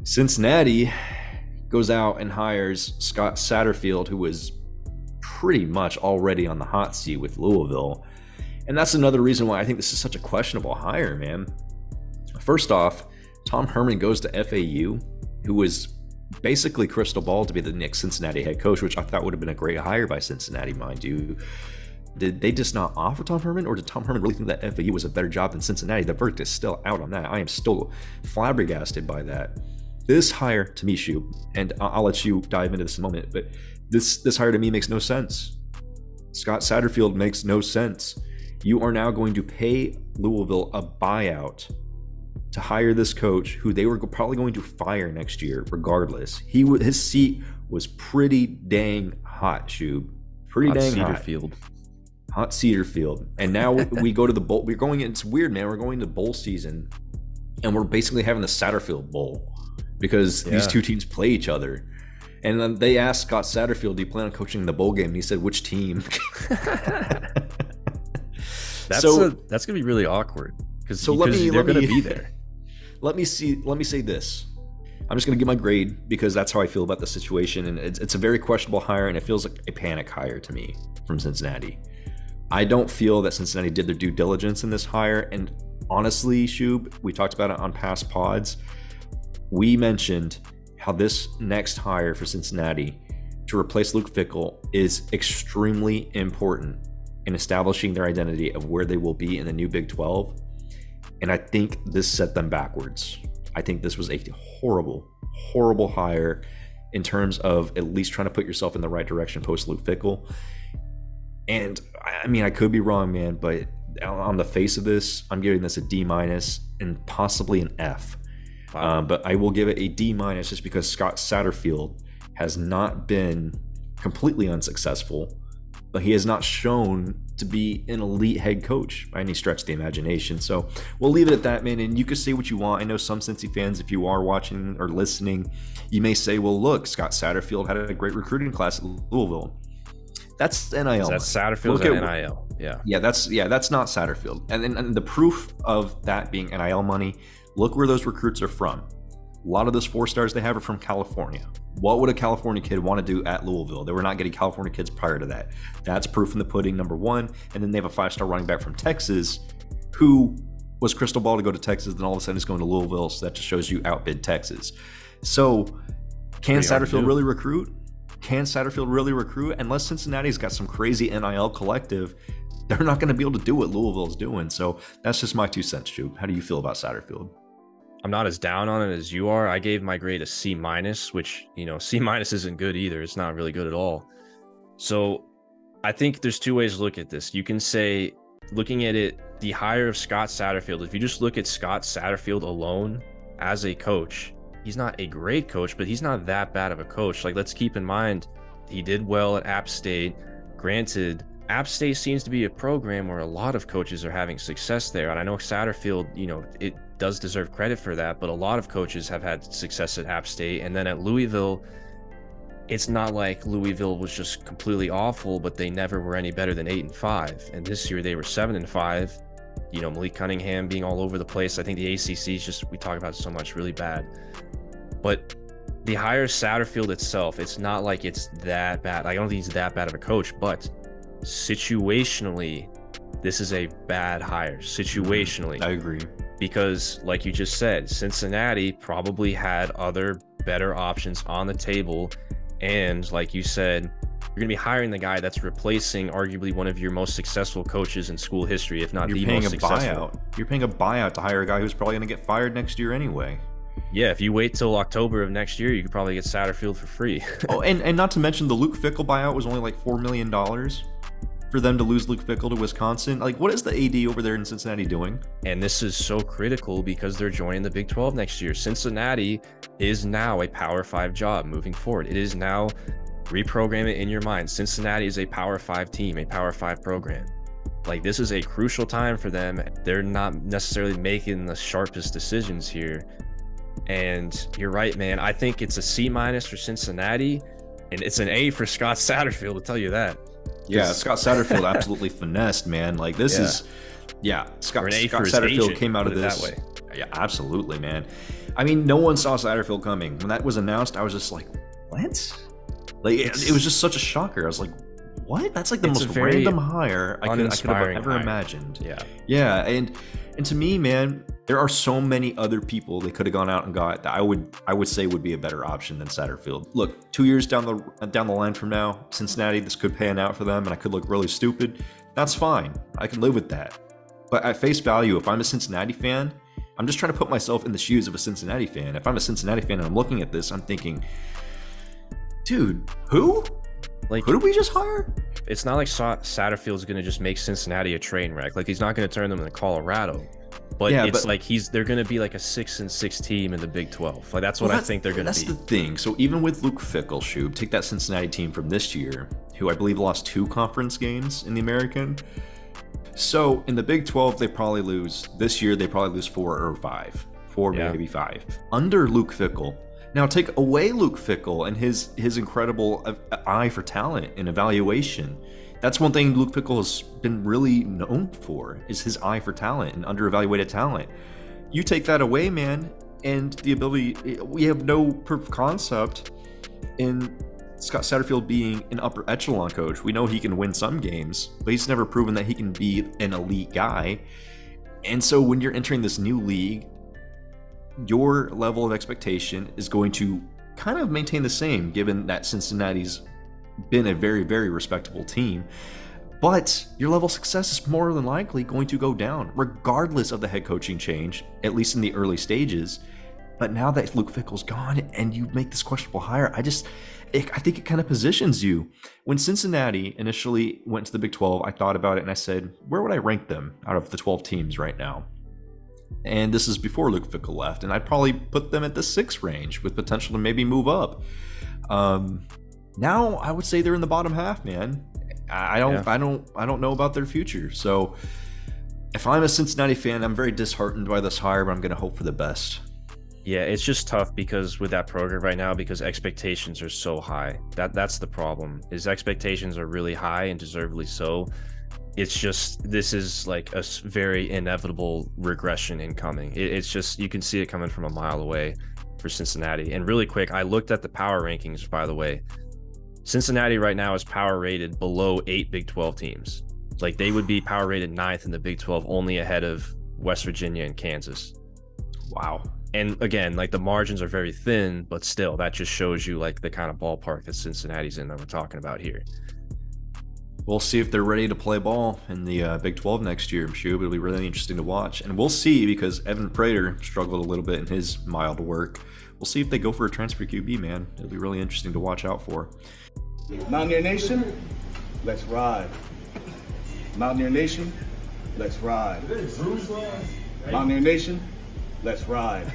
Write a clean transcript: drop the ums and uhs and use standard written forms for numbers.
Cincinnati goes out and hires Scott Satterfield, who was pretty much already on the hot seat with Louisville. And that's another reason why I think this is such a questionable hire, man. First off, Tom Herman goes to FAU, who was basically crystal ball to be the next Cincinnati head coach, which I thought would have been a great hire by Cincinnati, mind you. Did they just not offer Tom Herman, or did Tom Herman really think that FAU was a better job than Cincinnati? The verdict is still out on that. I am still flabbergasted by that. This hire, to me, Shoob, and I'll let you dive into this in a moment, but this hire to me makes no sense. Scott Satterfield makes no sense. You are now going to pay Louisville a buyout to hire this coach who they were probably going to fire next year regardless. His seat was pretty dang hot, Shoob. Pretty dang hot. Hot Cedar Field. And now we go to the bowl. It's weird, man. We're going to bowl season and we're basically having the Satterfield Bowl because these two teams play each other. And then they asked Scott Satterfield, do you plan on coaching the bowl game? And he said, which team? That's going to be really awkward because they're going to be there. Let me say this. I'm just going to give my grade because that's how I feel about the situation. And it's a very questionable hire, and it feels like a panic hire to me from Cincinnati. I don't feel that Cincinnati did their due diligence in this hire. And honestly, Shoob, we talked about it on past pods. We mentioned how this next hire for Cincinnati to replace Luke Fickell is extremely important in establishing their identity of where they will be in the new Big 12. And I think this set them backwards. I think this was a horrible, horrible hire in terms of at least trying to put yourself in the right direction post Luke Fickell. And I mean, I could be wrong, man, but on the face of this, I'm giving this a D- and possibly an F. Wow. But I will give it a D- just because Scott Satterfield has not been completely unsuccessful, but he has not shown to be an elite head coach by any stretch of the imagination. So we'll leave it at that, man. And you can say what you want. I know some Cincy fans, if you are watching or listening, you may say, well, look, Scott Satterfield had a great recruiting class at Louisville. That's NIL. That's Satterfield's NIL. Yeah, that's not Satterfield. And the proof of that being NIL money, look where those recruits are from. A lot of those 4 stars they have are from California. What would a California kid want to do at Louisville? They were not getting California kids prior to that. That's proof in the pudding, number one. And then they have a 5-star running back from Texas who was crystal ball to go to Texas, then all of a sudden he's going to Louisville, so that just shows you outbid Texas. So can Satterfield really recruit? Can Satterfield really recruit? Unless Cincinnati's got some crazy NIL collective, they're not going to be able to do what Louisville's doing. So that's just my 2 cents, Shoob. How do you feel about Satterfield? I'm not as down on it as you are. I gave my grade a C-, which, C- isn't good either. It's not really good at all. So I think there's 2 ways to look at this. You can say, looking at it, the hire of Scott Satterfield, if you just look at Scott Satterfield alone as a coach, he's not a great coach, but he's not that bad of a coach. Like, let's keep in mind, he did well at App State. Granted, App State seems to be a program where a lot of coaches are having success there. And I know Satterfield, it does deserve credit for that, but a lot of coaches have had success at App State. And then at Louisville, it's not like Louisville was just completely awful, but they never were any better than 8-5. And this year they were 7-5. Malik Cunningham being all over the place. I think the ACC is just, we talk about it so much, really bad. But the hire Satterfield itself, it's not like it's that bad. I don't think he's that bad of a coach, but situationally, this is a bad hire. Situationally. I agree. Because like you just said, Cincinnati probably had other better options on the table. And like you said, you're going to be hiring the guy that's replacing arguably one of your most successful coaches in school history, if not the most successful. You're paying a buyout to hire a guy who's probably going to get fired next year anyway. Yeah, if you wait till October of next year, you could probably get Satterfield for free. Oh, and not to mention the Luke Fickell buyout was only like $4 million for them to lose Luke Fickell to Wisconsin. Like, what is the AD over there in Cincinnati doing? And this is so critical because they're joining the Big 12 next year. Cincinnati is now a Power 5 job moving forward. It is now, reprogram it in your mind, Cincinnati is a Power 5 team, a Power 5 program. Like, this is a crucial time for them. They're not necessarily making the sharpest decisions here. And you're right, man. I think it's a C- for Cincinnati, and it's an A for Scott Satterfield, to tell you that. Yeah, Scott Satterfield absolutely finessed, man. Like, this is, Scott Satterfield came out of this. That way. Yeah, absolutely, man. I mean, no one saw Satterfield coming. When that was announced, I was just like, what? Like, it was just such a shocker. I was like, what? That's like the most random hire I could have ever imagined. Yeah, and to me, man, there are so many other people they could have gone out and got that I would say would be a better option than Satterfield. Look, 2 years down the line from now, Cincinnati, this could pan out for them, and I could look really stupid. That's fine. I can live with that. But at face value, if I'm a Cincinnati fan, I'm just trying to put myself in the shoes of a Cincinnati fan. If I'm a Cincinnati fan and I'm looking at this, I'm thinking, dude, who? Like, who did we just hire? It's not like Satterfield's going to just make Cincinnati a train wreck. Like, he's not going to turn them into Colorado. But yeah, it's like they're going to be like a 6-6 team in the Big 12. Like, that's what I think they're going to be. That's the thing. So even with Luke Fickell, Shoob, take that Cincinnati team from this year, who I believe lost 2 conference games in the American. So in the Big 12, they probably lose. This year, they probably lose 4 or 5. 4, maybe 5. Under Luke Fickell. Now take away Luke Fickell and his incredible eye for talent and evaluation. That's one thing Luke Fickell has been really known for, is his eye for talent and under-evaluated talent. You take that away, man, and the ability, we have no proof of concept in Scott Satterfield being an upper echelon coach. We know he can win some games, but he's never proven that he can be an elite guy. And so when you're entering this new league, your level of expectation is going to kind of maintain the same, given that Cincinnati's been a very, very respectable team. But your level of success is more than likely going to go down, regardless of the head coaching change, at least in the early stages. But now that Luke Fickell's gone and you make this questionable hire, I think it kind of positions you. When Cincinnati initially went to the Big 12, I thought about it and I said, where would I rank them out of the 12 teams right now? And this is before Luke Fickell left, and I'd probably put them at the 6 range with potential to maybe move up. Now I would say they're in the bottom half, man. I don't know about their future. So if I'm a Cincinnati fan, I'm very disheartened by this hire, but I'm going to hope for the best. Yeah, it's just tough because with that program right now, because expectations are so high. That's the problem. Is expectations are really high and deservedly so. It's just, this is like a very inevitable regression incoming. It's just, you can see it coming from a mile away for Cincinnati. And really quick, I looked at the power rankings, by the way. Cincinnati right now is power rated below 8 Big 12 teams. Like, they would be power rated 9th in the Big 12, only ahead of West Virginia and Kansas. Wow. And again, like, the margins are very thin, but still, that just shows you like the kind of ballpark that Cincinnati's in that we're talking about here. We'll see if they're ready to play ball in the Big 12 next year, Shoob. It'll be really interesting to watch. And we'll see, because Evan Prater struggled a little bit in his mild work. We'll see if they go for a transfer QB, man. It'll be really interesting to watch out for. Mountaineer Nation, let's ride. Mountaineer Nation, let's ride. Mountaineer Nation, let's ride.